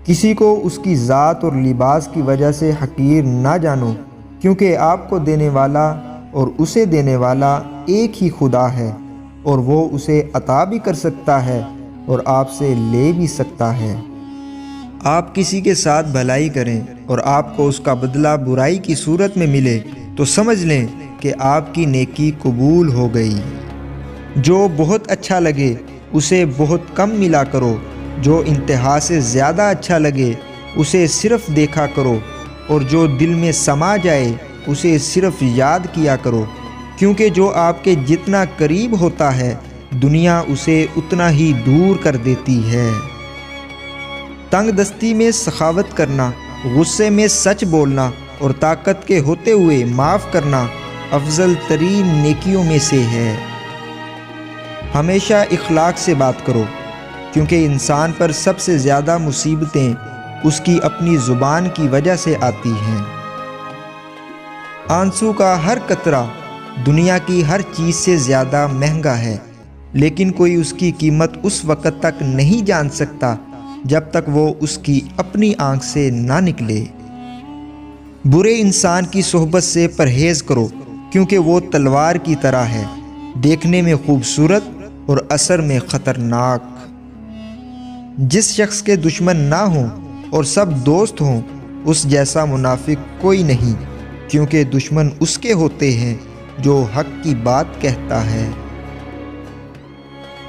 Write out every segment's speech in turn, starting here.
کسی کو اس کی ذات اور لباس کی وجہ سے حقیر نہ جانو، کیونکہ آپ کو دینے والا اور اسے دینے والا ایک ہی خدا ہے، اور وہ اسے عطا بھی کر سکتا ہے اور آپ سے لے بھی سکتا ہے۔ آپ کسی کے ساتھ بھلائی کریں اور آپ کو اس کا بدلہ برائی کی صورت میں ملے تو سمجھ لیں کہ آپ کی نیکی قبول ہو گئی۔ جو بہت اچھا لگے اسے بہت کم ملا کرو، جو انتہا سے زیادہ اچھا لگے اسے صرف دیکھا کرو، اور جو دل میں سما جائے اسے صرف یاد کیا کرو، کیونکہ جو آپ کے جتنا قریب ہوتا ہے دنیا اسے اتنا ہی دور کر دیتی ہے۔ تنگ دستی میں سخاوت کرنا، غصے میں سچ بولنا اور طاقت کے ہوتے ہوئے معاف کرنا افضل ترین نیکیوں میں سے ہے۔ ہمیشہ اخلاق سے بات کرو، کیونکہ انسان پر سب سے زیادہ مصیبتیں اس کی اپنی زبان کی وجہ سے آتی ہیں۔ آنسو کا ہر قطرہ دنیا کی ہر چیز سے زیادہ مہنگا ہے، لیکن کوئی اس کی قیمت اس وقت تک نہیں جان سکتا جب تک وہ اس کی اپنی آنکھ سے نہ نکلے۔ برے انسان کی صحبت سے پرہیز کرو، کیونکہ وہ تلوار کی طرح ہے، دیکھنے میں خوبصورت اور اثر میں خطرناک۔ جس شخص کے دشمن نہ ہوں اور سب دوست ہوں، اس جیسا منافق کوئی نہیں، کیونکہ دشمن اس کے ہوتے ہیں جو حق کی بات کہتا ہے۔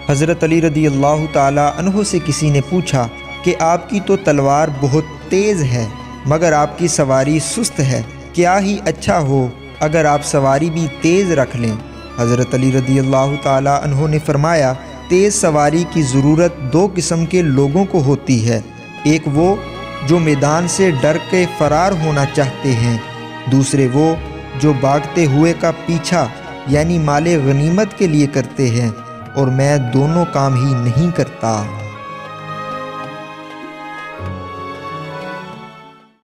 حضرت علی رضی اللہ تعالیٰ عنہ سے کسی نے پوچھا کہ آپ کی تو تلوار بہت تیز ہے مگر آپ کی سواری سست ہے، کیا ہی اچھا ہو اگر آپ سواری بھی تیز رکھ لیں۔ حضرت علی رضی اللہ تعالیٰ عنہ نے فرمایا، تیز سواری کی ضرورت دو قسم کے لوگوں کو ہوتی ہے، ایک وہ جو میدان سے ڈر کے فرار ہونا چاہتے ہیں، دوسرے وہ جو بھاگتے ہوئے کا پیچھا یعنی مال غنیمت کے لیے کرتے ہیں، اور میں دونوں کام ہی نہیں کرتا۔